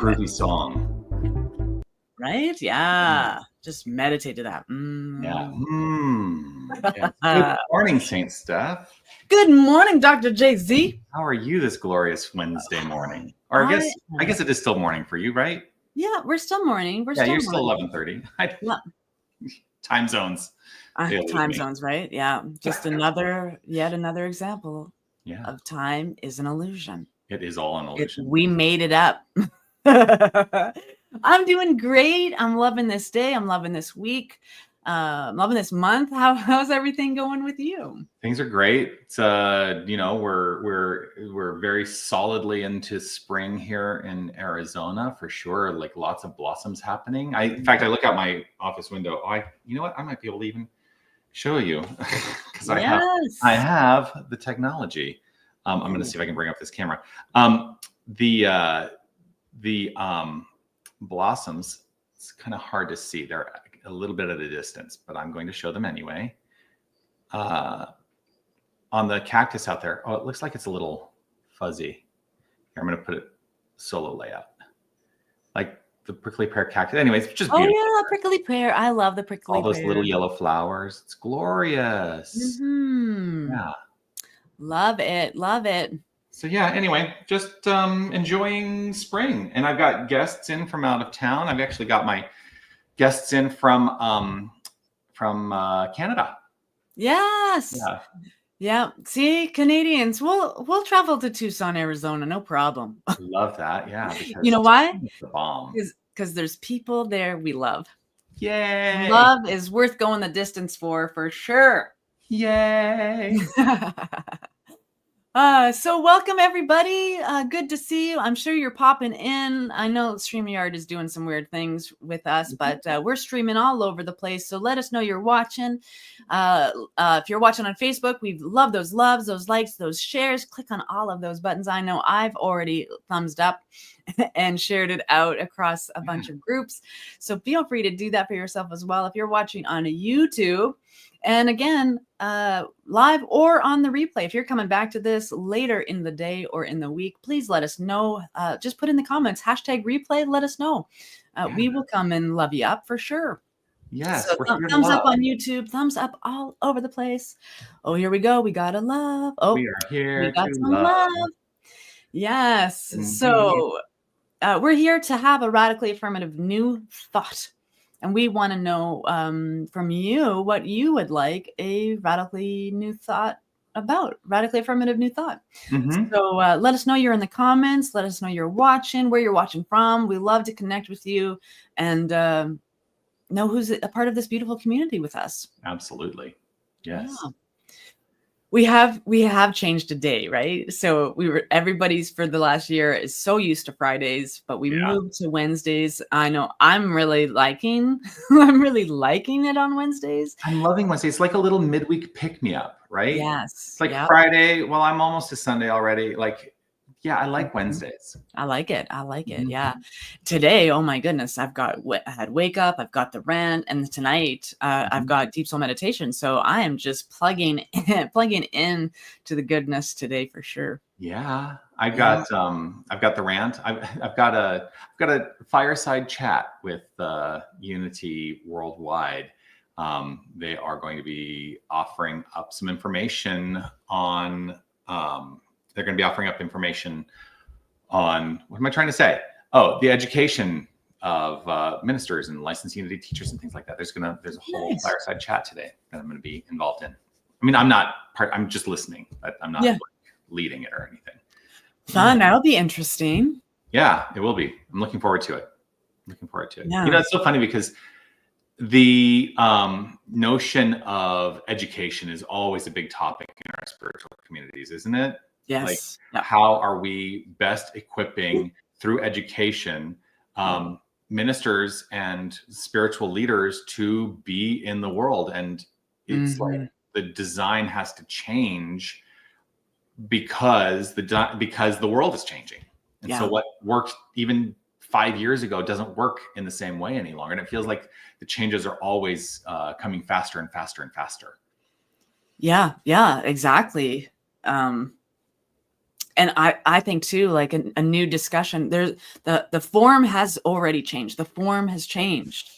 groovy song. Right? Yeah. Just meditate to that. Yeah. Yes. Good morning, St. Steph. Good morning, Dr. JZ. How are you this glorious Wednesday morning? Or I guess it is still morning for you, right? Yeah, we're still morning. You're still 11:30. Yeah. Time zones. Time zones, right? Yeah. Just yet another example of time is an illusion. It is all an illusion. We made it up. I'm doing great. I'm loving this day. I'm loving this week. I'm loving this month. How's everything going with you? Things are great. It's, we're very solidly into spring here in Arizona for sure. Like lots of blossoms happening. In fact, I look out my office window. You know what? I might be able to even show you because I have the technology. I'm going to see if I can bring up this camera. The blossoms, it's kind of hard to see. They're a little bit at a distance, but I'm going to show them anyway. On the cactus out there, it looks like it's a little fuzzy. Here, I'm going to put it solo layout. Like the prickly pear cactus. Anyways, it's just beautiful. Oh yeah, prickly pear. I love the prickly pear. All those little yellow flowers. It's glorious. Mm-hmm. Yeah. Love it. Love it. So yeah, anyway, just enjoying spring. And I've got guests in from out of town. I've actually got my guests in from Canada. Yes. Yeah. See, Canadians, we'll travel to Tucson, Arizona, no problem. Love that. Yeah. You know why? It's the bomb. Because there's people there we love. Yay. Love is worth going the distance for sure. Yay. So welcome everybody. Good to see you. I'm sure you're popping in. I know StreamYard is doing some weird things with us, but we're streaming all over the place. So let us know you're watching. If you're watching on Facebook, we love those loves, those likes, those shares. Click on all of those buttons. I know I've already thumbs up and shared it out across a bunch of groups. So feel free to do that for yourself as well. If you're watching on YouTube, and again, live or on the replay, if you're coming back to this later in the day or in the week, please let us know. Just put in the comments, #replay, let us know. We will come and love you up for sure. Yes. So thumbs up on YouTube, thumbs up all over the place. Oh, here we go. We got a love. Oh, we are here. We got some love. Yes. Mm-hmm. So we're here to have a radically affirmative new thought. And we want to know from you what you would like a radically new thought about, radically affirmative new thought. Mm-hmm. So let us know you're in the comments. Let us know you're watching, where you're watching from. We love to connect with you and know who's a part of this beautiful community with us. Absolutely. Yes. Yeah. We have changed a day, right? So everybody's for the last year is so used to Fridays, but we moved to Wednesdays. I know I'm really liking it on Wednesdays. I'm loving Wednesdays. It's like a little midweek pick-me-up, right? Yes. It's like Friday. Well, I'm almost to Sunday already. Like, yeah, I like Wednesdays. I like it. Mm-hmm. Yeah. Today, oh my goodness, I had Wake Up, I've got the RANT, and tonight I've got Deep Soul Meditation. So I am just plugging in to the goodness today for sure. Yeah, I've got the RANT. I've got a fireside chat with Unity Worldwide. They are going to be offering up some information on. They're going to be offering up information on, what am I trying to say? Oh, the education of ministers and licensed Unity teachers and things like that. There's a whole fireside chat today that I'm going to be involved in. I mean, I'm just listening, but I'm not like leading it or anything. Fun. That'll be interesting. Yeah, it will be. I'm looking forward to it. Yeah. You know, it's so funny because the notion of education is always a big topic in our spiritual communities, isn't it? Yes. Like, how are we best equipping through education ministers and spiritual leaders to be in the world? And it's like the design has to change because the world is changing. And so what worked even 5 years ago doesn't work in the same way any longer. And it feels like the changes are always coming faster and faster and faster. Yeah, exactly. And I think too, like a new discussion, there's the form has already changed. The form has changed.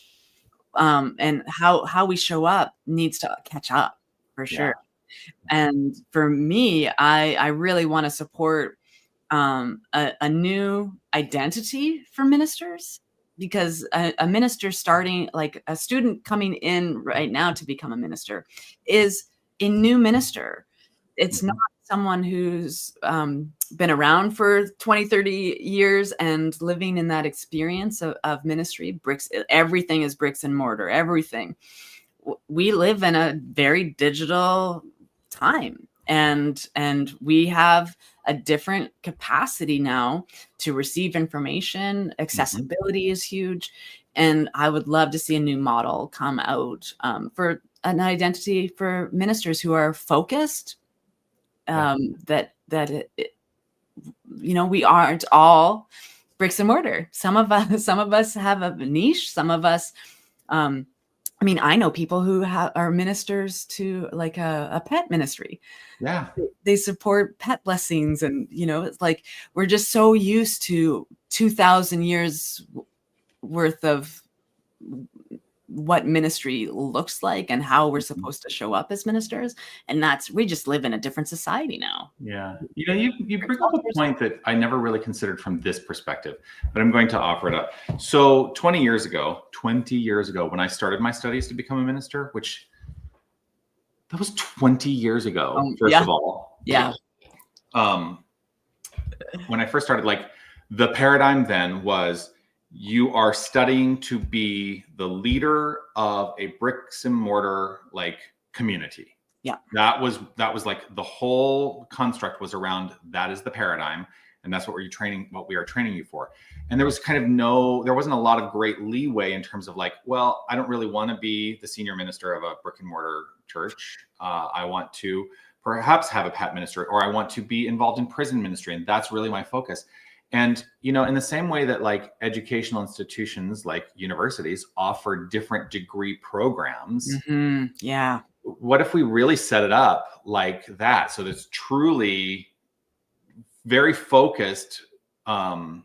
And how we show up needs to catch up for sure. And for me, I really want to support a new identity for ministers, because a minister starting, like a student coming in right now to become a minister, is a new minister. It's not someone who's been around for 20, 30 years and living in that experience of ministry. Everything is bricks and mortar, everything. We live in a very digital time, and we have a different capacity now to receive information. Accessibility is huge. And I would love to see a new model come out for an identity for ministers who are focused. We aren't all bricks and mortar. Some of us have a niche. Some of us, I know people who are ministers to like a pet ministry. Yeah. They support pet blessings. And, it's like, we're just so used to 2,000 years worth of what ministry looks like and how we're supposed to show up as ministers. And we just live in a different society now. Yeah. You bring up a point that I never really considered from this perspective, but I'm going to offer it up. So 20 years ago, when I started my studies to become a minister, which that was 20 years ago, first of all. Yeah. When I first started, like, the paradigm then was, you are studying to be the leader of a bricks and mortar like community. Yeah. That was like the whole construct was around that is the paradigm. And that's what we are training you for. And there was there wasn't a lot of great leeway in terms of like, well, I don't really want to be the senior minister of a brick and mortar church. I want to perhaps have a pet minister, or I want to be involved in prison ministry. And that's really my focus. And, in the same way that like educational institutions like universities offer different degree programs. Yeah. What if we really set it up like that? So that's truly very focused. I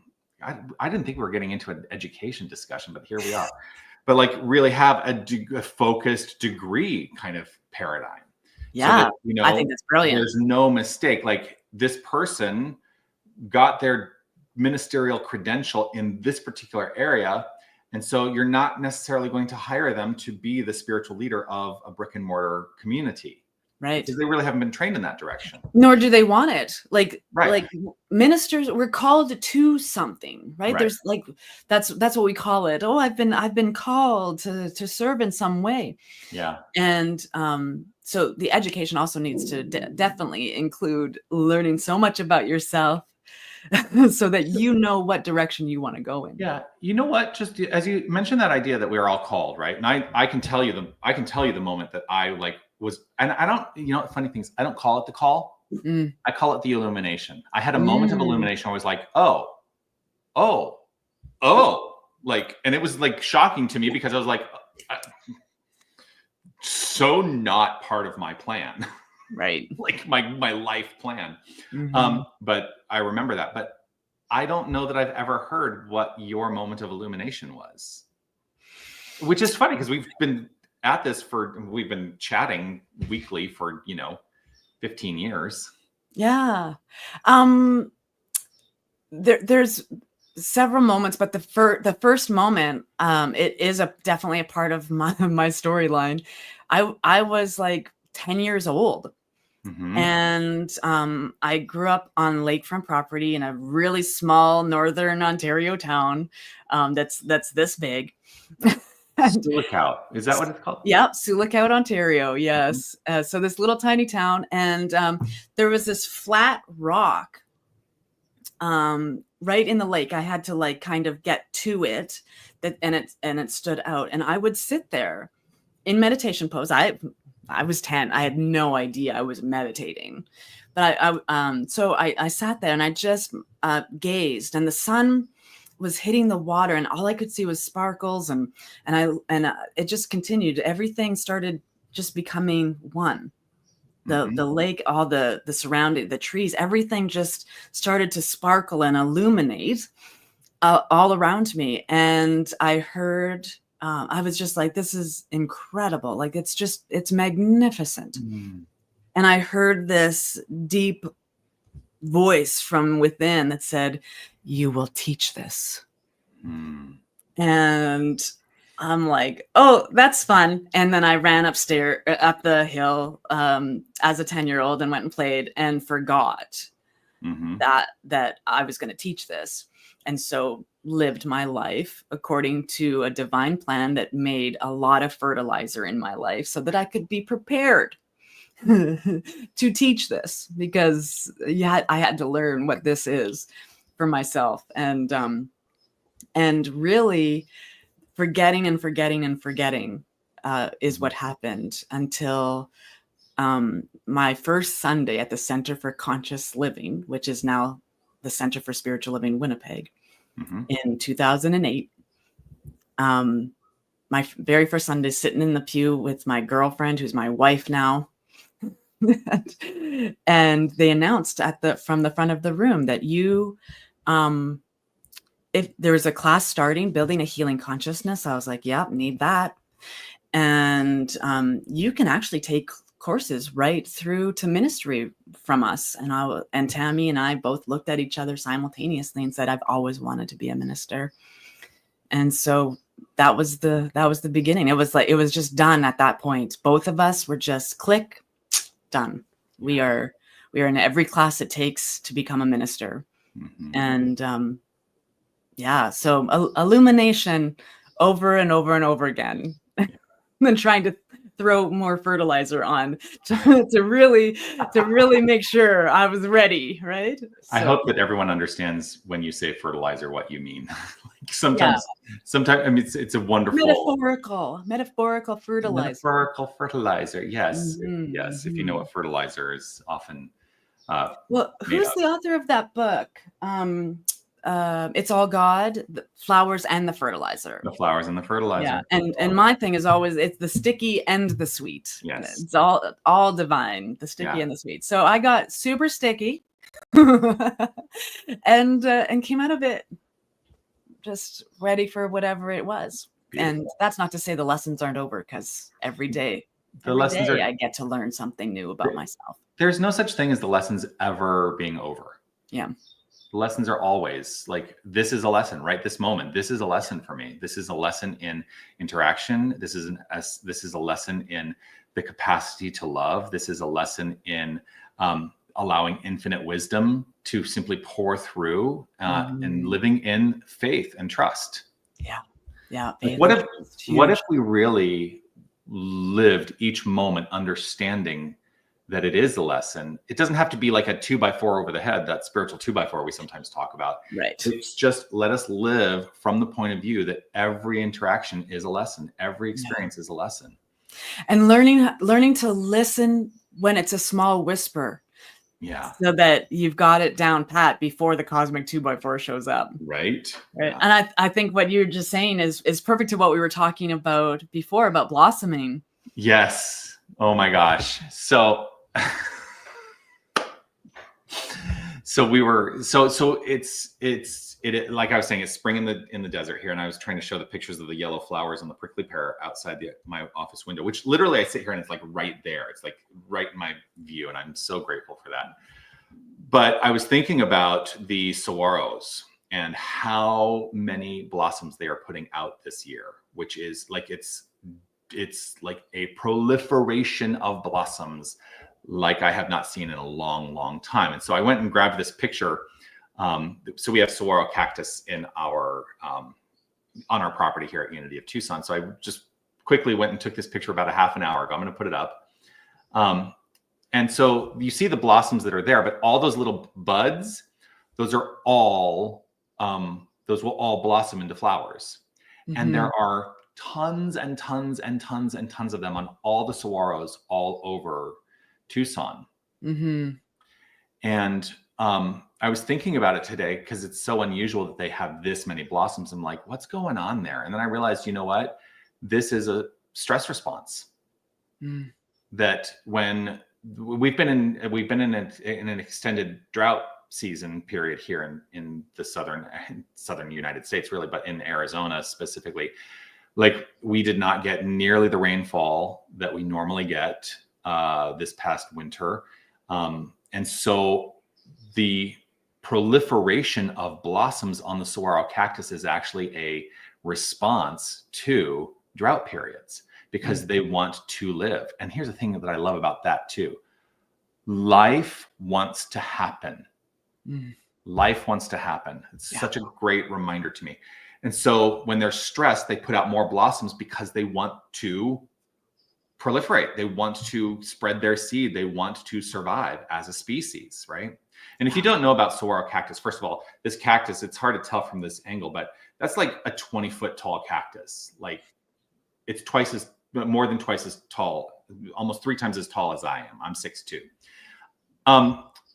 didn't think we were getting into an education discussion, but here we are. But like really have a focused degree kind of paradigm. Yeah. So that, I think that's brilliant. There's no mistake. Like, this person got their ministerial credential in this particular area. And so you're not necessarily going to hire them to be the spiritual leader of a brick and mortar community. Right. Because they really haven't been trained in that direction. Nor do they want it. Like ministers, we're called to something, right? There's like, that's what we call it. Oh, I've been called to serve in some way. Yeah. And so the education also needs to definitely include learning so much about yourself so that you know what direction you want to go in. Yeah. You know what? Just as you mentioned that idea that we're all called, right? And I can tell you the moment that I like was, and I don't, funny things, I don't call it the call. I call it the illumination. I had a moment of illumination where I was like, oh, like, and it was like shocking to me because I was like, so not part of my plan. Right. Like my life plan. But I remember that, but I don't know that I've ever heard what your moment of illumination was, which is funny because we've been chatting weekly for, 15 years. Yeah. There's several moments, but the first moment, it is definitely a part of my storyline. I was like 10 years old. And I grew up on lakefront property in a really small northern Ontario town that's this big. Sulicout. Is that what it's called? Yep, Sulicout, Ontario. Yes. So this little tiny town, and there was this flat rock right in the lake. I had to like kind of get to it, and it stood out. And I would sit there in meditation pose. I was 10. I had no idea I was meditating, but so I sat there and I just gazed, and the sun was hitting the water, and all I could see was sparkles, and it just continued. Everything started just becoming one. the lake, all the surrounding, the trees, everything just started to sparkle and illuminate all around me. And I heard, I was just like, this is incredible. Like, it's magnificent. And I heard this deep voice from within that said, you will teach this. And I'm like, oh, that's fun. And then I ran up the hill as a 10-year-old and went and played and forgot that I was going to teach this. And so lived my life according to a divine plan that made a lot of fertilizer in my life so that I could be prepared to teach this, because I had to learn what this is for myself. And really forgetting is what happened until my first Sunday at the Center for Conscious Living, which is now the Center for Spiritual Living Winnipeg, in 2008. My very first Sunday, sitting in the pew with my girlfriend, who's my wife now. And they announced from the front of the room that if there was a class starting, building a healing consciousness. I was like, yep, need that. And you can actually take courses right through to ministry from us. And Tammy and I both looked at each other simultaneously and said, I've always wanted to be a minister. And so that was the beginning. It was just done at that point. Both of us were just click, done. We are in every class it takes to become a minister. And so illumination over and over and over again. Then trying to throw more fertilizer on to really make sure I was ready, right? So, I hope that everyone understands when you say fertilizer what you mean. Sometimes I mean it's a wonderful metaphorical fertilizer. Metaphorical fertilizer, yes. Yes, if you know what fertilizer is often who's the author of that book? It's All God, the flowers and the fertilizer. The flowers and the fertilizer. Yeah. And my thing is always, it's the sticky and the sweet. Yes. It's all divine, the sticky and the sweet. So I got super sticky and came out of it just ready for whatever it was. Beautiful. And that's not to say the lessons aren't over, because every day I get to learn something new about myself. There's no such thing as the lessons ever being over. Yeah. Lessons are always like, this is a lesson, right? This moment, this is a lesson for me. This is a lesson in interaction. This is a lesson in the capacity to love. This is a lesson in allowing infinite wisdom to simply pour through and living in faith and trust. Yeah. Like, what if we really lived each moment understanding that it is a lesson? It doesn't have to be like a 2x4 over the head, that spiritual 2x4 we sometimes talk about. Right. It's just, let us live from the point of view that every interaction is a lesson. Every experience is a lesson. And learning to listen when it's a small whisper. Yeah. So that you've got it down pat before the cosmic 2x4 shows up. Right. Yeah. And I think what you're just saying is perfect to what we were talking about before about blossoming. Yes. Oh my gosh. So it's like I was saying, it's spring in the desert here, and I was trying to show the pictures of the yellow flowers on the prickly pear outside my office window, which literally I sit here and it's like right there. It's like right in my view, and I'm so grateful for that. But I was thinking about the saguaros and how many blossoms they are putting out this year, which is like it's like a proliferation of blossoms like I have not seen in a long, long time. And so I went and grabbed this picture. So we have saguaro cactus in on our property here at Unity of Tucson. So I just quickly went and took this picture about a half an hour ago. I'm going to put it up. And so you see the blossoms that are there, but all those little buds, those will all blossom into flowers. Mm-hmm. And there are tons and tons and tons and tons of them on all the saguaros all over Tucson. Mm-hmm. And I was thinking about it today because it's so unusual that they have this many blossoms. I'm like, what's going on there? And then I realized, you know what? This is a stress response. That when we've been in an extended drought season period here in the southern United States, really, but in Arizona specifically. Like, we did not get nearly the rainfall that we normally get this past winter. And so the proliferation of blossoms on the saguaro cactus is actually a response to drought periods, because they want to live. And here's the thing that I love about that too. Life wants to happen. Life wants to happen. It's such a great reminder to me. And so when they're stressed, they put out more blossoms because they want to proliferate. They want to spread their seed. They want to survive as a species, right? And if you don't know about saguaro cactus, first of all, this cactus, it's hard to tell from this angle, but that's like a 20-foot tall cactus. Like, it's more than twice as tall, almost 3 times as tall as I am. I'm 6'2".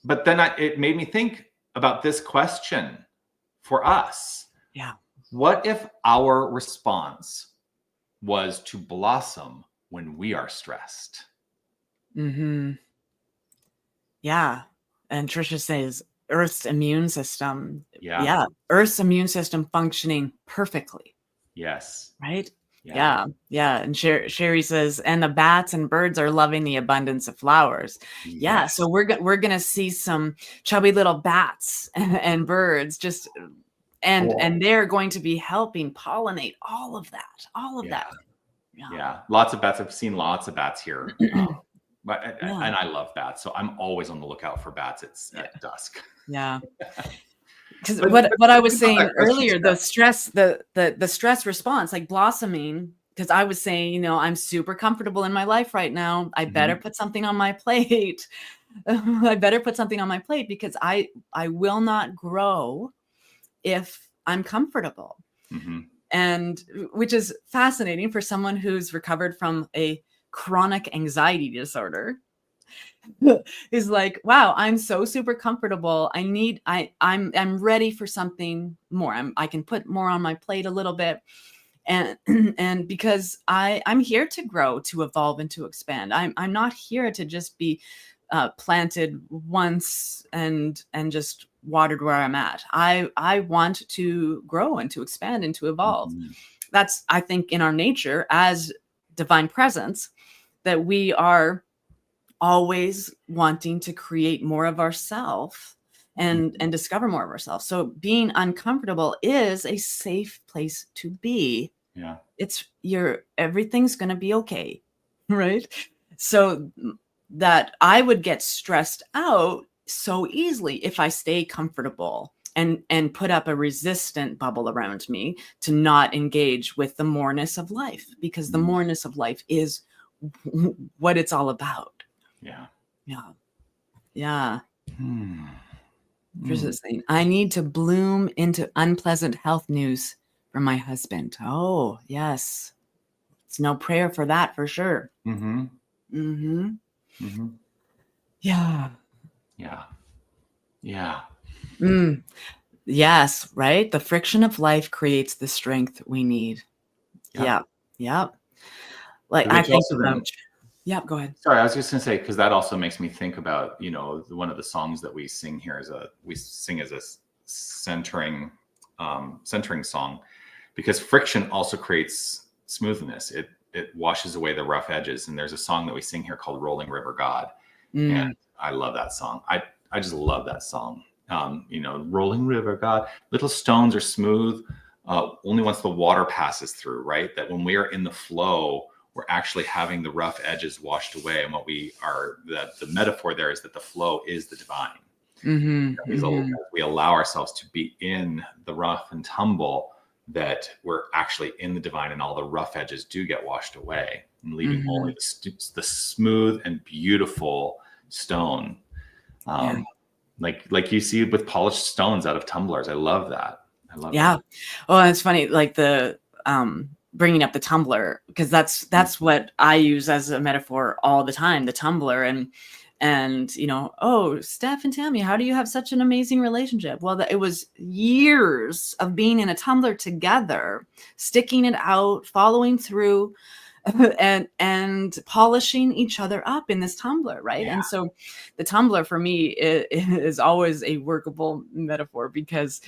But then it made me think about this question for us. Yeah. What if our response was to blossom when we are stressed? Mm-hmm. Yeah. And Trisha says Earth's immune system. Yeah. Earth's immune system functioning perfectly. Yes. Right? Yeah. And Sherry says, and the bats and birds are loving the abundance of flowers. Yes. Yeah. So we're going to see some chubby little bats and birds just, and they're going to be helping pollinate all of that. Yeah. Lots of bats. I've seen lots of bats here. And I love bats. So I'm always on the lookout for bats. It's at dusk. Yeah. Because what I was saying earlier, the stress, the stress response, like blossoming, because I was saying, I'm super comfortable in my life right now. I better put something on my plate. I better put something on my plate, because I will not grow if I'm comfortable. And which is fascinating for someone who's recovered from a chronic anxiety disorder. Is like, wow, I'm so super comfortable. I'm ready for something more. I can put more on my plate a little bit. And because I'm here to grow, to evolve, and to expand. I'm not here to just be planted once and just watered where I'm at. I want to grow and to expand and to evolve. That's, I think, in our nature as divine presence, that we are always wanting to create more of ourselves and discover more of ourselves. So being uncomfortable is a safe place to be. Yeah. Everything's going to be okay. Right. So that I would get stressed out so easily if I stay comfortable and put up a resistant bubble around me to not engage with the moreness of life, because the moreness of life is what it's all about. Yeah. Trish is saying, I need to bloom into unpleasant health news from my husband. Oh, yes. It's no prayer for that, for sure. Yeah. Yes, right? The friction of life creates the strength we need. Yep. Like, I think about... Yeah, go ahead. Sorry, I was just going to say, because that also makes me think about, one of the songs that we sing here we sing as a centering song, because friction also creates smoothness. It washes away the rough edges. And there's a song that we sing here called Rolling River God. And I love that song. I just love that song. Rolling River God, little stones are smooth only once the water passes through, right? That when we are in the flow, we're actually having the rough edges washed away. And the metaphor there is that the flow is the divine. We allow ourselves to be in the rough and tumble, that we're actually in the divine, and all the rough edges do get washed away, and leaving only the smooth and beautiful stone. Like you see with polished stones out of tumblers. I love that. Yeah. Well, it's funny, like the, bringing up the tumbler, because that's what I use as a metaphor all the time, the tumbler. And oh, Steph and Tammy, how do you have such an amazing relationship? Well, it was years of being in a tumbler together, sticking it out, following through, and polishing each other up in this tumbler, right? Yeah. And so the tumbler for me is always a workable metaphor, because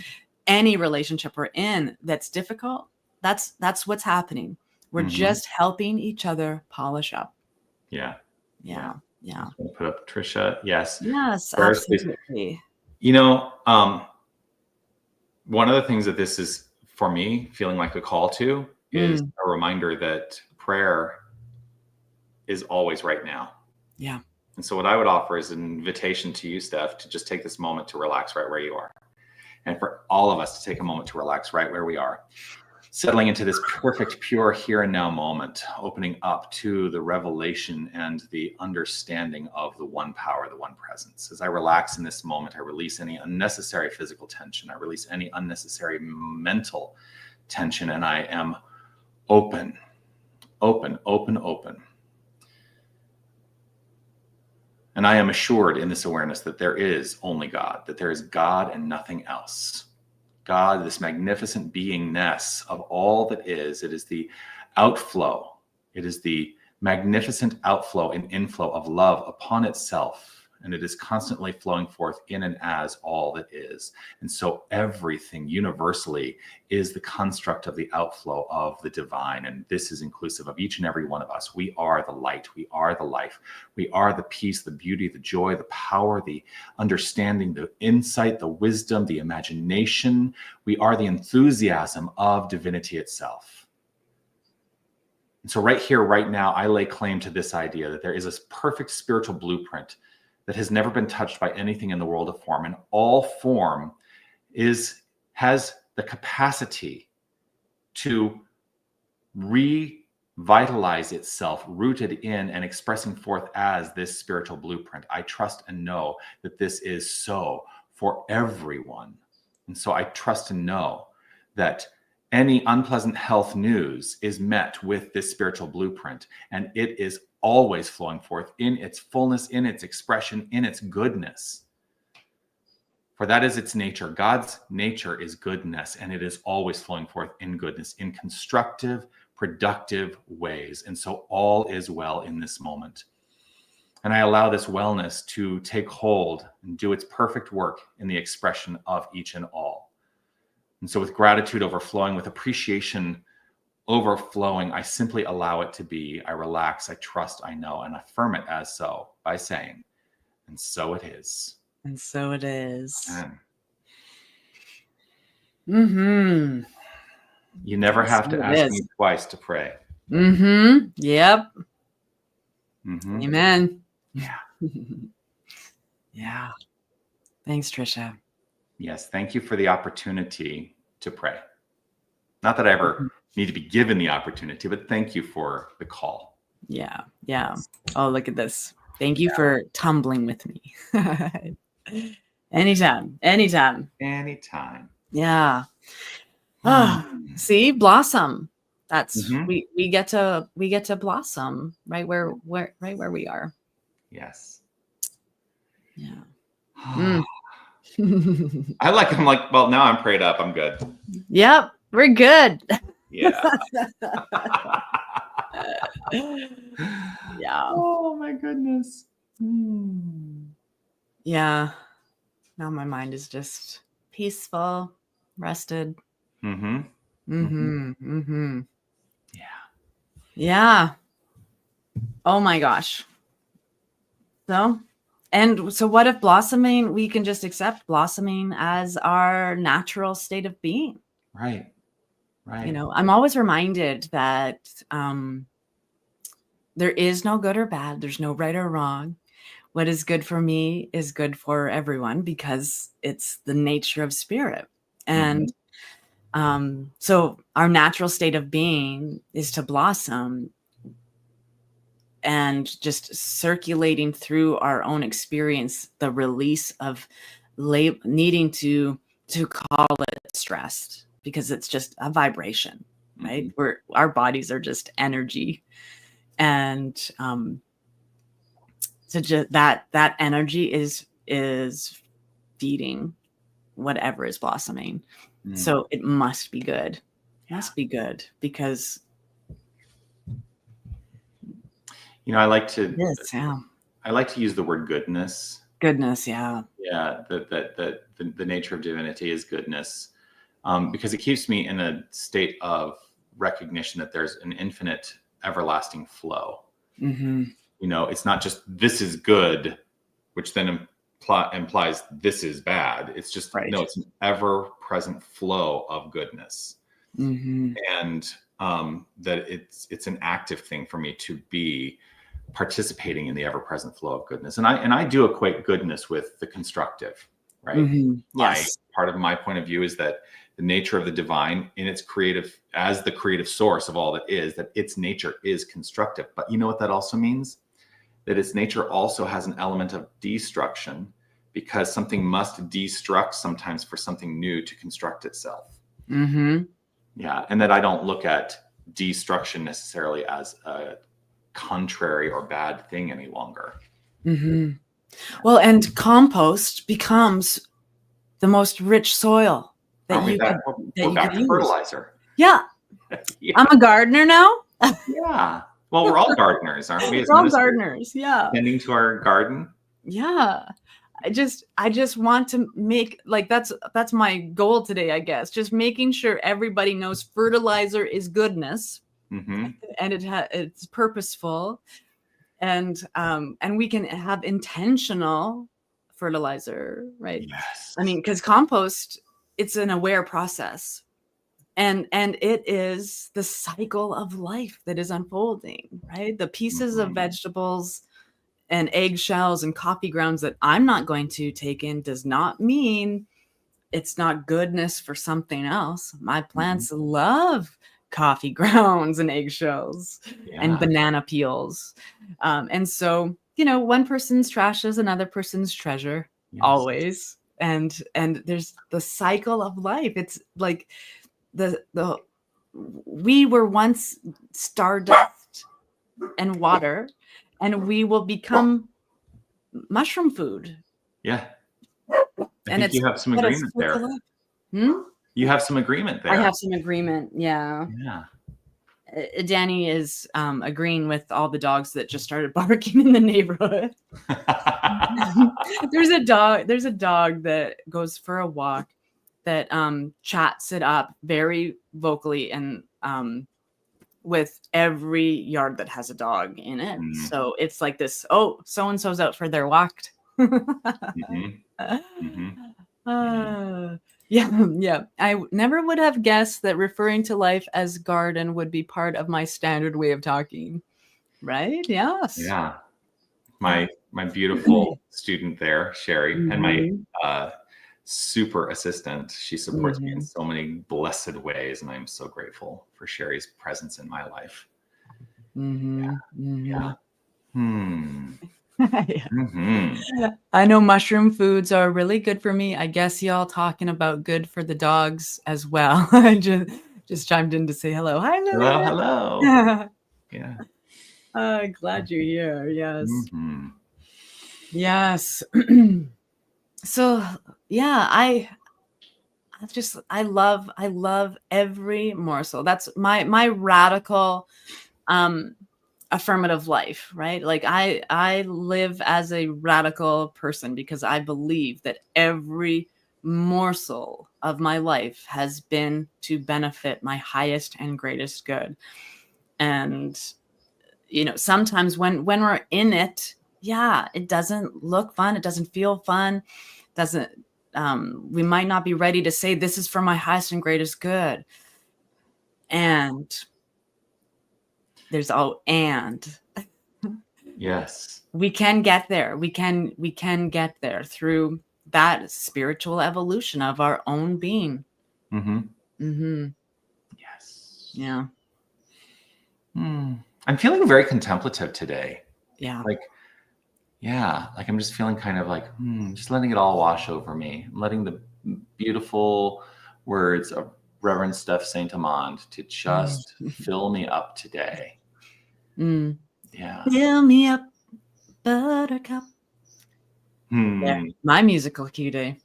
any relationship we're in that's difficult, that's what's happening. We're just helping each other polish up. Yeah. Yeah. Yeah. Put up Trisha. Yes. Yes, First, absolutely. One of the things that this is for me feeling like a call to is a reminder that prayer is always right now. Yeah. And so what I would offer is an invitation to you, Steph, to just take this moment to relax right where you are. And for all of us to take a moment to relax right where we are, settling into this perfect, pure here and now moment, opening up to the revelation and the understanding of the one power, the one presence. As I relax in this moment, I release any unnecessary physical tension. I release any unnecessary mental tension, and I am open, open, open, open. And I am assured in this awareness that there is only God, that there is God and nothing else. God, this magnificent beingness of all that is, it is the outflow. It is the magnificent outflow and inflow of love upon itself. And it is constantly flowing forth in and as all that is. And so everything universally is the construct of the outflow of the divine. And this is inclusive of each and every one of us. We are the light. We are the life. We are the peace, the beauty, the joy, the power, the understanding, the insight, the wisdom, the imagination. We are the enthusiasm of divinity itself. And so right here, right now, I lay claim to this idea that there is a perfect spiritual blueprint that has never been touched by anything in the world of form. And all form has the capacity to revitalize itself, rooted in and expressing forth as this spiritual blueprint. I trust and know that this is so for everyone. And so I trust and know that any unpleasant health news is met with this spiritual blueprint, and it is always flowing forth in its fullness, in its expression, in its goodness. For that is its nature. God's nature is goodness, and it is always flowing forth in goodness, in constructive, productive ways. And so all is well in this moment. And I allow this wellness to take hold and do its perfect work in the expression of each and all. And so with gratitude overflowing, with appreciation overflowing, I simply allow it to be. I relax, I trust, I know, and affirm it as so by saying, and so it is. And so it is. You never have to ask me twice to pray. Yep. Amen. Yeah. Yeah. Thanks, Trisha. Yes. Thank you for the opportunity to pray. Not that I ever need to be given the opportunity, but thank you for the call. Yeah. Yeah. Oh, look at this. Thank you for tumbling with me. Anytime. Yeah. See, blossom. That's we get to blossom right where we are. Yes. Yeah. I'm like, well, now I'm prayed up. I'm good. Yep, we're good. Yeah. Yeah. Oh my goodness. Yeah. Now my mind is just peaceful, rested. Yeah. Yeah. Oh my gosh. So what if blossoming, we can just accept blossoming as our natural state of being? Right. You know, I'm always reminded that there is no good or bad. There's no right or wrong. What is good for me is good for everyone because it's the nature of spirit. And so our natural state of being is to blossom, and just circulating through our own experience, the release of needing to call it stressed, because it's just a vibration, right? Our bodies are just energy. And so just that energy is feeding whatever is blossoming. So it must be good. It must be good, because I like to Yes, yeah. use the word goodness. Goodness, yeah. Yeah, the nature of divinity is goodness, because it keeps me in a state of recognition that there's an infinite, everlasting flow. Mm-hmm. It's not just this is good, which then implies this is bad. It's just Right. no, it's an ever-present flow of goodness, Mm-hmm. and that it's an active thing for me to be participating in the ever-present flow of goodness. And I do equate goodness with the constructive, right? Mm-hmm. Yes. Part of my point of view is that the nature of the divine in its creative, as the creative source of all that its nature is constructive. But you know what that also means? That its nature also has an element of destruction, because something must destruct sometimes for something new to construct itself. Mm-hmm. Yeah. And that I don't look at destruction necessarily as a contrary or bad thing any longer. Mm-hmm. Well, and compost becomes the most rich soil that you could we're back to use. fertilizer. Yeah. Yeah. I'm a gardener now. Yeah. Well, we're all gardeners, aren't we? We're all gardeners. Yeah. Tending to our garden. Yeah. I just want to make, like, that's my goal today, I guess. Just making sure everybody knows fertilizer is goodness, Mm-hmm. and it's purposeful, and we can have intentional fertilizer, right? Yes. I mean, because compost, it's an aware process, and it is the cycle of life that is unfolding, right? The pieces of vegetables and eggshells and coffee grounds that I'm not going to take in does not mean it's not goodness for something else. My plants love coffee grounds and eggshells and banana peels. And so, one person's trash is another person's treasure, always. And there's the cycle of life. It's like we were once stardust and water, and we will become mushroom food. Yeah. I think you have some agreement there. You have some agreement there. I have some agreement. Yeah. Yeah. Danny is agreeing with all the dogs that just started barking in the neighborhood. There's a dog that goes for a walk that chats it up very vocally and with every yard that has a dog in it. So it's like this, oh, so-and-so's out for their walk. Yeah. I never would have guessed that referring to life as garden would be part of my standard way of talking. Right? Yes. Yeah. My beautiful student there, Sherry, and my super assistant. She supports me in so many blessed ways, and I'm so grateful for Sherry's presence in my life. Yeah. I know mushroom foods are really good for me. I guess y'all talking about good for the dogs as well. I just chimed in to say hello. Hi, Lily. Hello. Yeah. Glad you're here. Yes. Yes. So yeah, I love every morsel. That's my radical affirmative life, right? Like I live as a radical person because I believe that every morsel of my life has been to benefit my highest and greatest good. And sometimes when we're in it, it doesn't look fun, it doesn't feel fun, we might not be ready to say this is for my highest and greatest good. And there's yes, we can get there. We can get there through that spiritual evolution of our own being. Yes. Yeah. I'm feeling very contemplative today. Yeah. Like I'm just feeling kind of like, just letting it all wash over me. I'm letting the beautiful words of Reverend Steph St. Amand to just fill me up today. Yeah. Fill me up, buttercup. Yeah, my musical cue day.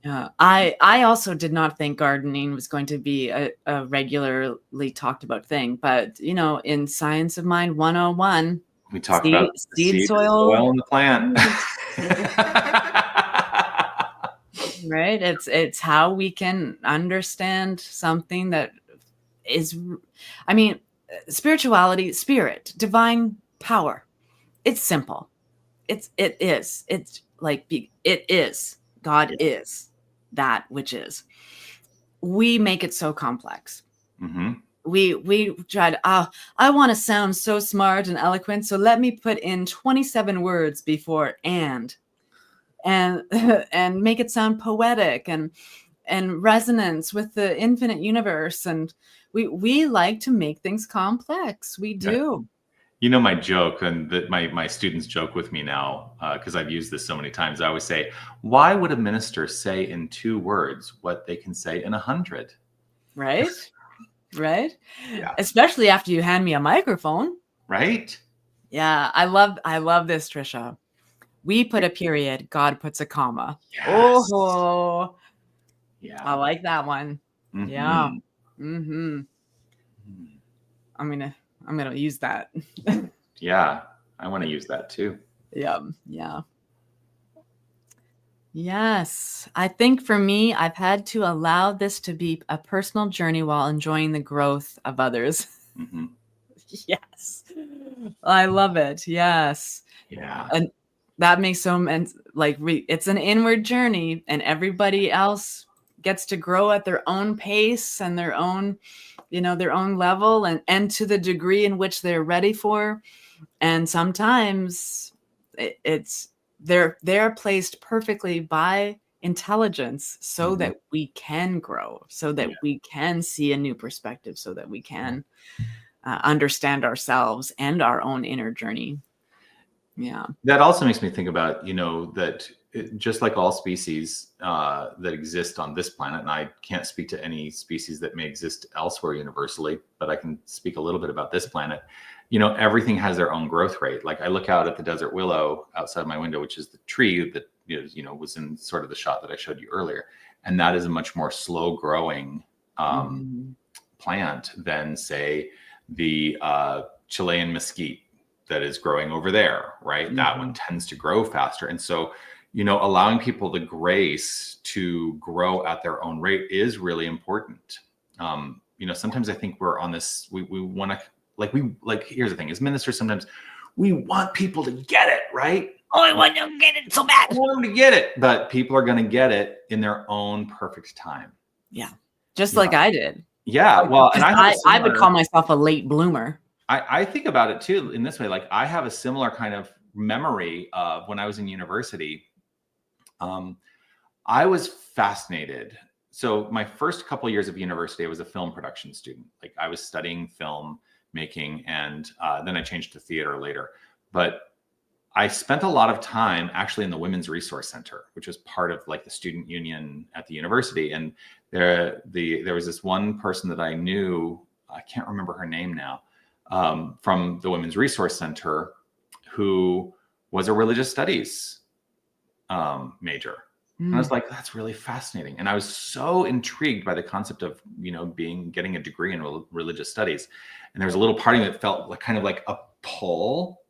Yeah, I also did not think gardening was going to be a regularly talked about thing, but in Science of Mind 101, We talk about the seed seed, the soil, soil, and the plant. right? It's how we can understand something that is, I mean, spirituality, spirit, divine power. It's simple. It is. It's like it is. God Yeah. is that which is. We make it so complex. Mm-hmm. We try to, I want to sound so smart and eloquent, so let me put in 27 words before and and make it sound poetic and resonance with the infinite universe. And we like to make things complex. We do. My joke, and that my students joke with me now, because I've used this so many times. I always say, why would a minister say in 2 words what they can say in 100? Right? Right? Yeah. Especially after you hand me a microphone. Right? Yeah, I love this, Trisha. We put a period, God puts a comma. Yes. Oh, Yeah. I like that one. Mm-hmm. Yeah. Mm-hmm. I'm gonna use that. Yeah, I want to use that too. Yeah. Yeah. Yes. I think for me, I've had to allow this to be a personal journey while enjoying the growth of others. Mm-hmm. Yes. I love it. Yes. Yeah. And that makes it's an inward journey, and everybody else gets to grow at their own pace and their own level, and to the degree in which they're ready for. And sometimes they're placed perfectly by intelligence so that we can grow, so that we can see a new perspective, so that we can understand ourselves and our own inner journey. Yeah. That also makes me think about, that just like all species that exist on this planet, and I can't speak to any species that may exist elsewhere universally, but I can speak a little bit about this planet. Everything has their own growth rate. Like I look out at the desert willow outside my window, which is the tree that was in sort of the shot that I showed you earlier, and that is a much more slow growing plant than, say, the Chilean mesquite that is growing over there, right? Mm-hmm. That one tends to grow faster. And so, allowing people the grace to grow at their own rate is really important. Sometimes I think we're on this, we want to, here's the thing, as ministers, sometimes we want people to get it, right? Oh, I want them to get it so bad. I want them to get it, but people are going to get it in their own perfect time. Yeah. Just like I did. Yeah. Well, and I would call myself a late bloomer. I think about it too in this way. Like I have a similar kind of memory of when I was in university. I was fascinated. So my first couple of years of university, I was a film production student. Like I was studying film making, and then I changed to theater later. But I spent a lot of time actually in the Women's Resource Center, which was part of like the student union at the university. And there was this one person that I knew, I can't remember her name now, from the Women's Resource Center, who was a religious studies major. And I was like, that's really fascinating. And I was so intrigued by the concept of, getting a degree in religious studies. And there was a little part of me that felt like kind of like a pull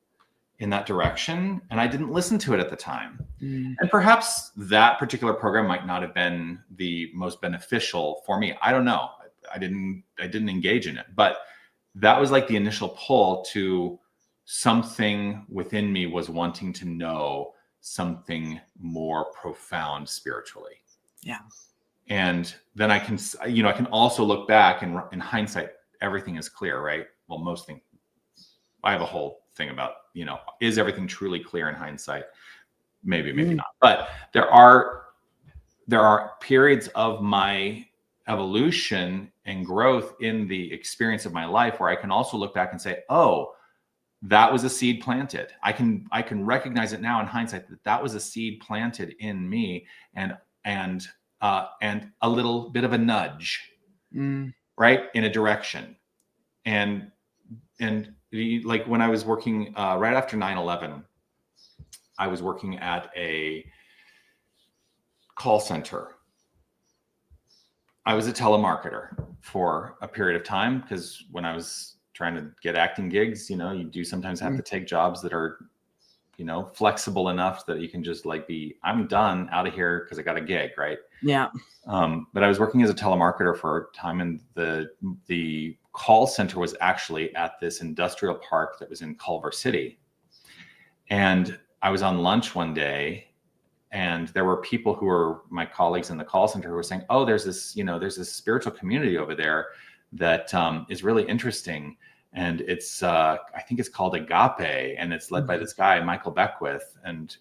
in that direction. And I didn't listen to it at the time. And perhaps that particular program might not have been the most beneficial for me. I don't know. I didn't engage in it, but that was like the initial pull to something within me was wanting to know something more profound spiritually. Yeah. And then I can also look back, and in hindsight, everything is clear, right? Well, most things, I have a whole thing about, is everything truly clear in hindsight? Maybe not. But there are periods of my evolution and growth in the experience of my life where I can also look back and say, oh, that was a seed planted. I can recognize it now in hindsight that was a seed planted in me, and a little bit of a nudge, right, in a direction. And like when I was working right after 9/11, I was working at a call center I was a telemarketer for a period of time, because when I was trying to get acting gigs, you do sometimes have to take jobs that are, flexible enough that you can just like I'm done out of here because I got a gig, right? Yeah. But I was working as a telemarketer for a time, and the call center was actually at this industrial park that was in Culver City. And I was on lunch one day, and there were people who were my colleagues in the call center who were saying, oh, there's this spiritual community over there that is really interesting. And it's, I think it's called Agape, and it's led by this guy, Michael Beckwith. And,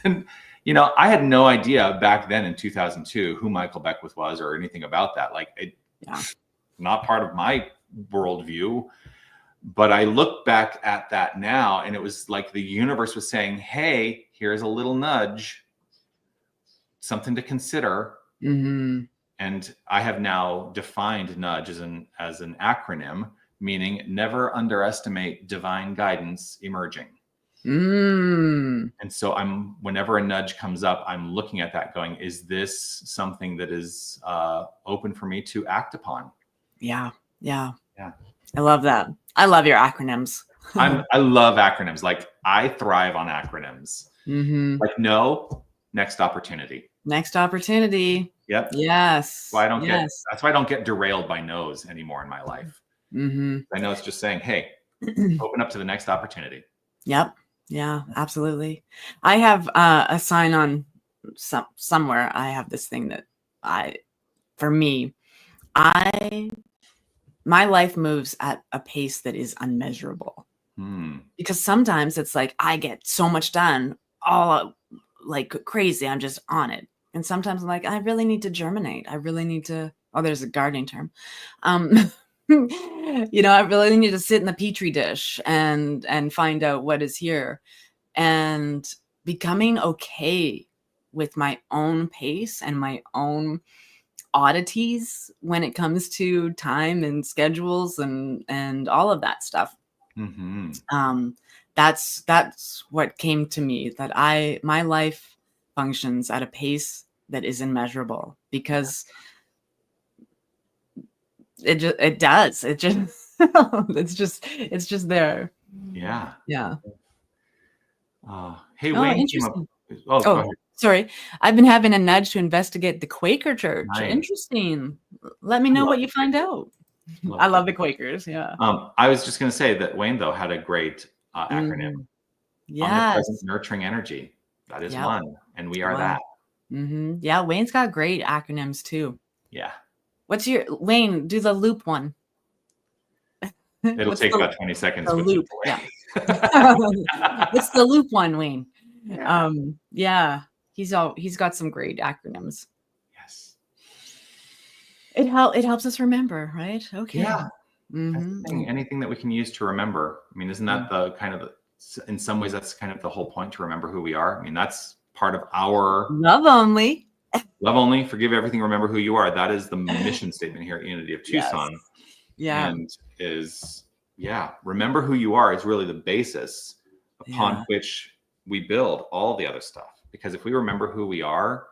I had no idea back then in 2002 who Michael Beckwith was or anything about that. Like, not part of my worldview. But I look back at that now, and it was like the universe was saying, hey, here's a little nudge, something to consider. Mm-hmm. And I have now defined nudge as an acronym, meaning never underestimate divine guidance emerging. And so whenever a nudge comes up, I'm looking at that going, is this something that is open for me to act upon? Yeah. I love that. I love your acronyms. I love acronyms. Like, I thrive on acronyms. Mm-hmm. Like, no, next opportunity. Next opportunity. Yep. Yes. That's why I don't get derailed by no's anymore in my life. Mm-hmm. I know it's just saying, hey, open up to the next opportunity. Yep. Yeah, absolutely. I have a sign on somewhere. I have this thing that my life moves at a pace that is unmeasurable. Because sometimes it's like I get so much done, all like crazy. I'm just on it. And sometimes I'm like, I really need to germinate. I really need to, there's a gardening term. I really need to sit in the petri dish and find out what is here, and becoming okay with my own pace and my own oddities when it comes to time and schedules and all of that stuff. Mm-hmm. That's what came to me, that my life functions at a pace that is immeasurable, because it does. It's just there. Yeah. Hey, Wayne came up. Go ahead. Sorry. I've been having a nudge to investigate the Quaker Church. Nice. Interesting. Let me know what you find out. I love the Quakers. Yeah. I was just going to say that Wayne, though, had a great acronym. Yes. Omnipresent nurturing energy. That is one. And we are that. Mm-hmm. Yeah. Wayne's got great acronyms too. Yeah. What's Wayne, do the loop one. It'll take about 20 seconds. The loop. Yeah. What's the loop one, Wayne? Yeah. He's got some great acronyms. Yes. It helps us remember, right? Okay. Yeah. Mm-hmm. Anything that we can use to remember. I mean, isn't that in some ways, that's kind of the whole point, to remember who we are. I mean, that's part of our love only, forgive everything, remember who you are. That is the mission statement here at Unity of Tucson. Yes. Yeah. And remember who you are is really the basis upon which we build all the other stuff. Because if we remember who we are,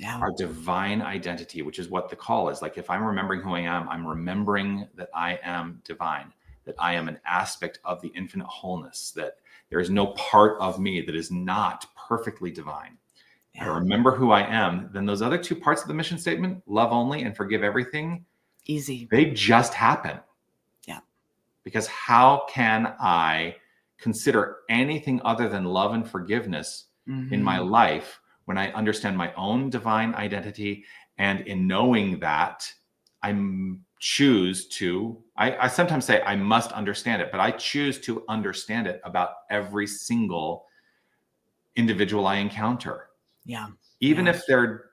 our divine identity, which is what the call is. Like, if I'm remembering who I am, I'm remembering that I am divine, that I am an aspect of the infinite wholeness, that there is no part of me that is not perfectly divine. I remember who I am, then those other two parts of the mission statement, love only and forgive everything, easy. They just happen. Yeah. Because how can I consider anything other than love and forgiveness in my life when I understand my own divine identity? And in knowing that, I sometimes say I must understand it, but I choose to understand it about every single individual I encounter. Yeah. Even if their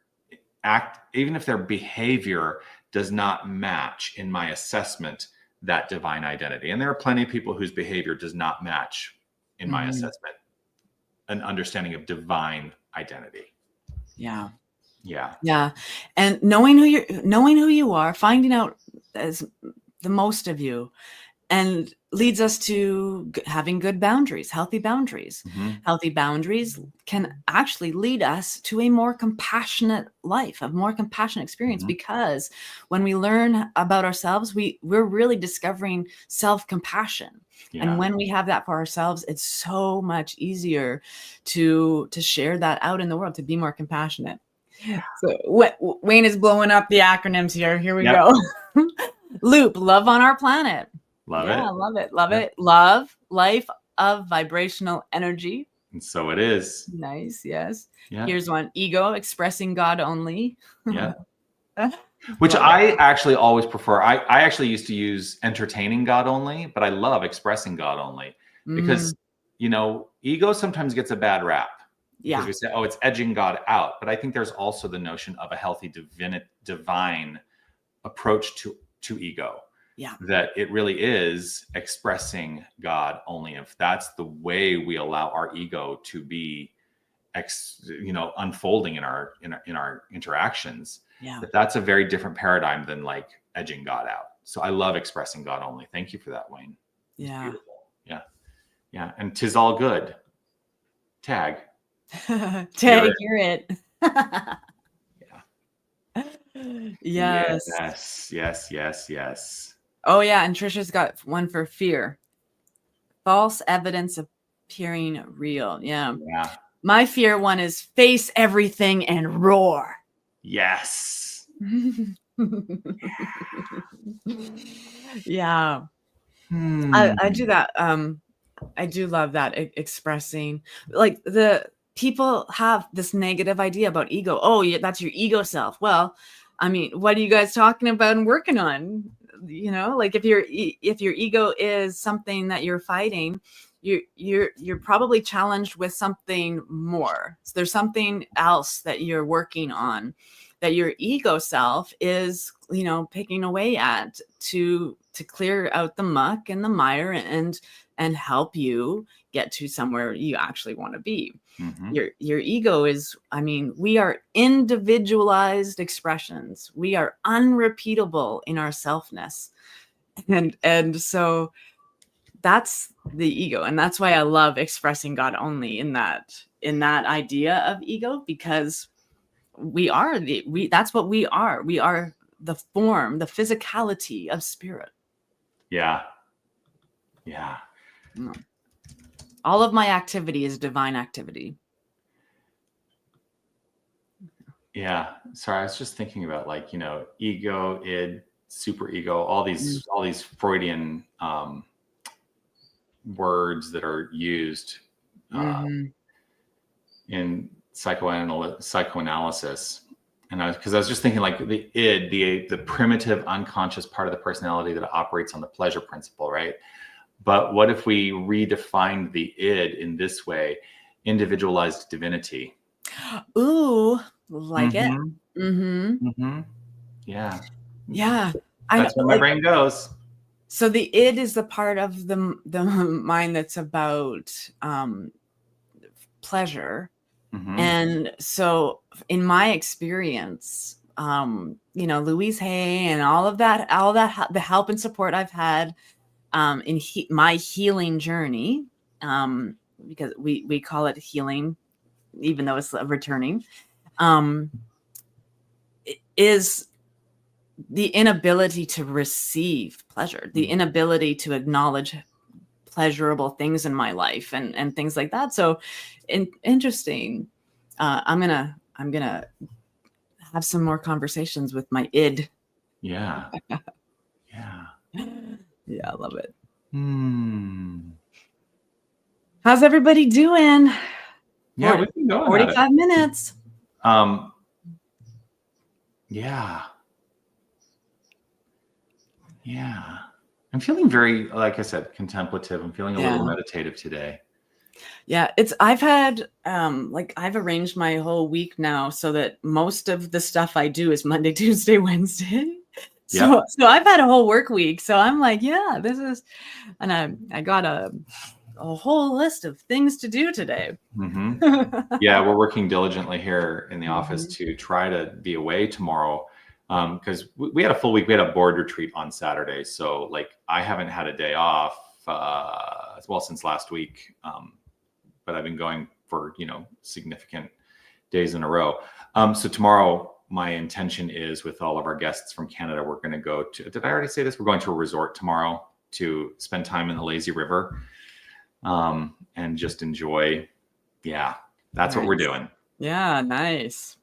behavior does not match in my assessment that divine identity. And there are plenty of people whose behavior does not match in my assessment, an understanding of divine identity. Yeah. Yeah. Yeah. And knowing who you are, finding out as the most of you, and leads us to having good boundaries, healthy boundaries. Healthy boundaries can actually lead us to a more compassionate life, a more compassionate experience, because when we learn about ourselves, we're really discovering self-compassion. Yeah. And when we have that for ourselves, it's so much easier to share that out in the world, to be more compassionate. So Wayne is blowing up the acronyms here. Here we go. Loop, love on our planet. Love it. Love it. Love it. Love, life of vibrational energy. And so it is. Nice. Yes. Yeah. Here's one. Ego, expressing God only. Yeah. Which I actually always prefer. I actually used to use entertaining God only, but I love expressing God only because, ego sometimes gets a bad rap. Because we say, oh, it's edging God out. But I think there's also the notion of a healthy divine approach to ego. Yeah. That it really is expressing God only. If that's the way we allow our ego to be, unfolding in our interactions, that's a very different paradigm than like edging God out. So I love expressing God only. Thank you for that, Wayne. Yeah. Yeah. Yeah. And 'tis all good. Tag. Tag, hear it. Yes. Yes. Oh yeah, and Trisha's got one for fear. False evidence appearing real. Yeah. My fear one is face everything and roar. Yes. Yeah. I do that. I do love that expressing, like, the people have this negative idea about ego. Oh, yeah, that's your ego self. Well, I mean, what are you guys talking about and working on? Like if your ego is something that you're fighting, you're probably challenged with something more. So there's something else that you're working on, that your ego self is, picking away at to clear out the muck and the mire and help you get to somewhere you actually want to be. Your ego is, we are individualized expressions. We are unrepeatable in our selfness. And so that's the ego. And that's why I love expressing God only in that idea of ego, because that's what we are. We are the form, the physicality of spirit. Yeah. All of my activity is divine activity. Yeah. Sorry, I was just thinking about ego, id, super ego, all these Freudian words that are used in psychoanalysis. And because I was just thinking, like, the id, the primitive unconscious part of the personality that operates on the pleasure principle, right? But what if we redefined the id in this way, individualized divinity? Ooh, like it. Yeah. That's where my brain goes. So the id is the part of the mind that's about pleasure. And so in my experience, Louise Hay and all that, the help and support I've had in my healing journey, because we call it healing, even though it's returning, is the inability to receive pleasure, the inability to acknowledge pleasurable things in my life and things like that. So interesting. I'm gonna have some more conversations with my id. Yeah. I love it. How's everybody doing? Yeah, we've been going 45 minutes. Yeah. I'm feeling very, like I said, contemplative. I'm feeling a little meditative today. Yeah, I've had I've arranged my whole week now so that most of the stuff I do is Monday, Tuesday, Wednesday. So I've had a whole work week. So I'm like, this is, and I got a whole list of things to do today. Yeah, we're working diligently here in the office to try to be away tomorrow. Because we had a full week. We had a board retreat on Saturday. So like I haven't had a day off since last week. But I've been going for, significant days in a row. So tomorrow, my intention is with all of our guests from Canada, we're going to go to, did I already say this? We're going to a resort tomorrow to spend time in the lazy river and just enjoy. Yeah, that's what we're doing. Yeah, nice.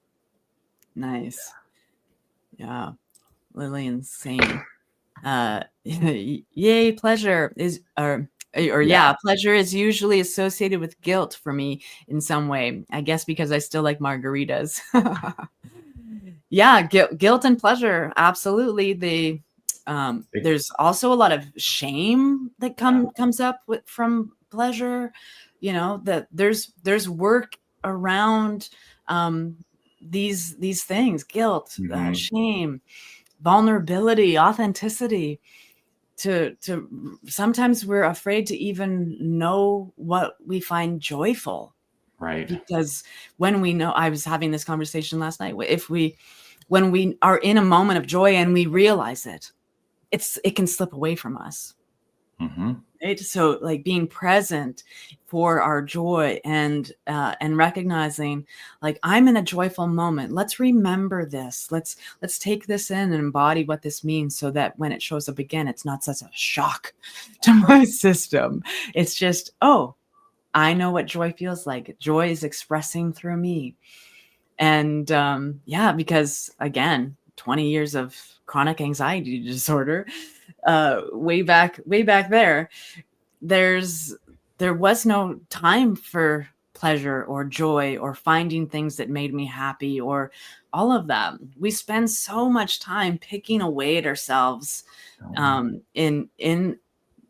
Yeah, Lillian saying, yay, pleasure is, pleasure is usually associated with guilt for me in some way. I guess because I still like margaritas. Yeah, guilt and pleasure, absolutely. There's also a lot of shame that comes up from pleasure. That there's work around these things: guilt, shame, vulnerability, authenticity. To sometimes we're afraid to even know what we find joyful. Right. Because when we know, I was having this conversation last night, when we are in a moment of joy and we realize it can slip away from us. Right? So like being present for our joy and recognizing like, I'm in a joyful moment. Let's remember this. Let's take this in and embody what this means so that when it shows up again, it's not such a shock to my system. It's just, oh, I know what joy feels like. Joy is expressing through me. And because again, 20 years of chronic anxiety disorder, way back there was no time for pleasure or joy or finding things that made me happy or all of that. We spend so much time picking away at ourselves in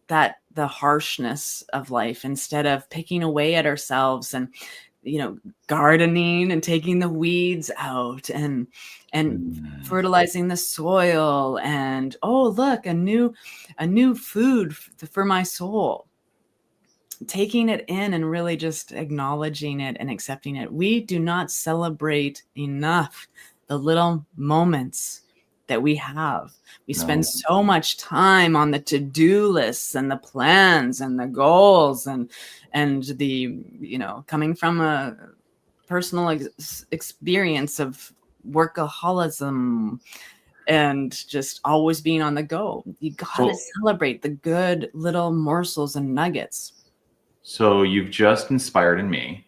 that the harshness of life, instead of picking away at ourselves and gardening and taking the weeds out and fertilizing the soil and, oh, look, a new food for my soul. Taking it in and really just acknowledging it and accepting it. We do not celebrate enough the little moments that we have. We spend so much time on the to-do lists and the plans and the goals and the, coming from a personal experience of workaholism and just always being on the go. You got to celebrate the good little morsels and nuggets. So you've just inspired in me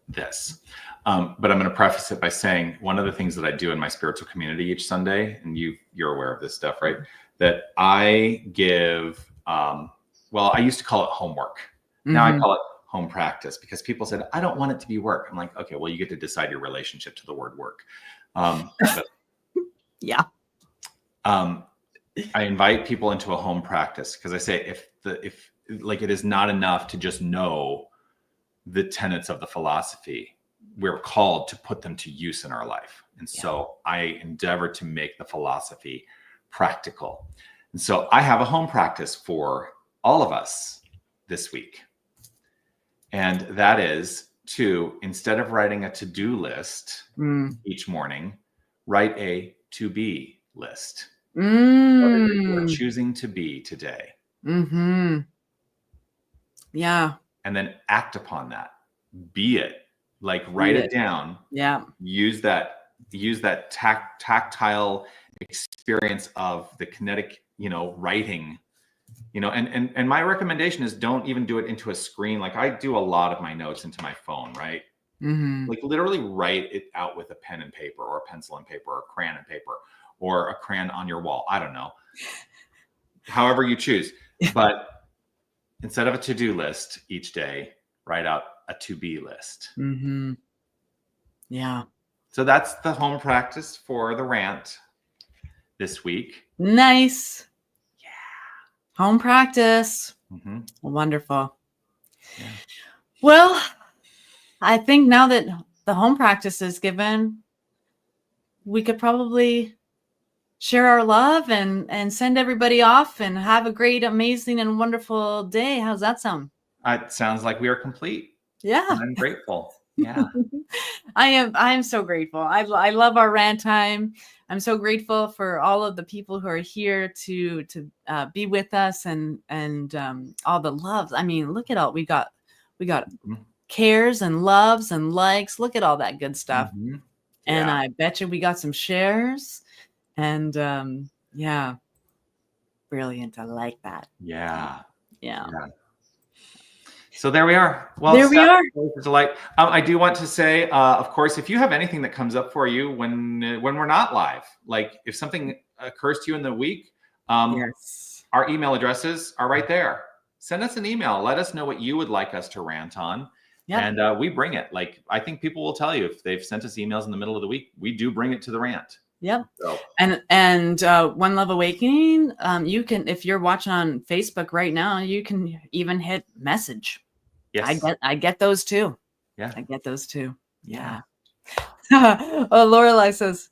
this. But I'm going to preface it by saying one of the things that I do in my spiritual community each Sunday, and you're aware of this stuff, right? That I give, I used to call it homework. Now I call it home practice because people said, I don't want it to be work. I'm like, okay, well, you get to decide your relationship to the word work. Yeah. I invite people into a home practice because I say, if it is not enough to just know the tenets of the philosophy, we're called to put them to use in our life. And so I endeavor to make the philosophy practical. And so I have a home practice for all of us this week. And that is to, instead of writing a to-do list each morning, write a to-be list. What is it you're choosing to be today? Yeah. And then act upon that. Be it. Like write it down. Yeah. Use that tactile experience of the kinetic, writing, and my recommendation is don't even do it into a screen. Like I do a lot of my notes into my phone, right? Like literally write it out with a pen and paper or a pencil and paper or a crayon and paper or a crayon on your wall. I don't know. However you choose. But instead of a to-do list each day, write out a to-be list. Yeah. So that's the home practice for the rant this week. Nice. Yeah. Home practice. Wonderful. Yeah. Well, I think now that the home practice is given, we could probably share our love and send everybody off and have a great, amazing, and wonderful day. How's that sound? It sounds like we are complete. Yeah. And I'm grateful. Yeah. I am so grateful. I love our rant time. I'm so grateful for all of the people who are here to be with us and all the loves. I mean, look at all we got Mhm. cares and loves and likes. Look at all that good stuff. Mhm. And Yeah. I bet you we got some shares. And yeah, brilliant. I like that. Yeah. Yeah. Yeah. So there we are. Well, There we Steph, are. it was a delight. I do want to say, of course, if you have anything that comes up for you when we're not live, like if something occurs to you in the week, Yes. our email addresses are right there. Send us an email. Let us know what you would like us to rant on. Yep. And we bring it. Like, I think people will tell you if they've sent us emails in the middle of the week, we do bring it to the rant. Yep. So, And One Love Awakening, you can, if you're watching on Facebook right now, you can even hit message. yes. I get those too. Yeah. I get those too. Yeah. Oh, Lorelai says,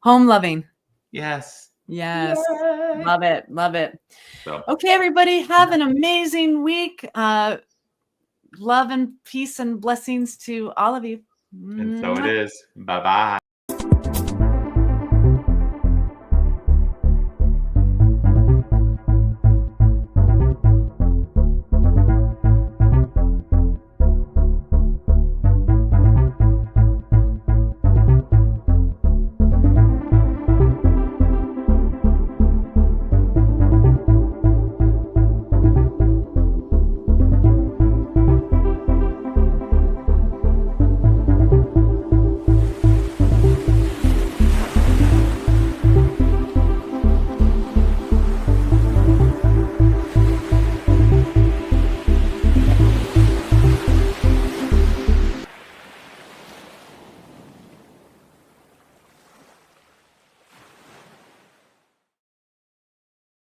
home loving. Yes. Yes. Yay. Love it. Love it. So, Okay, everybody, have an amazing week. Love and peace and blessings to all of you. and so it is. Bye-bye.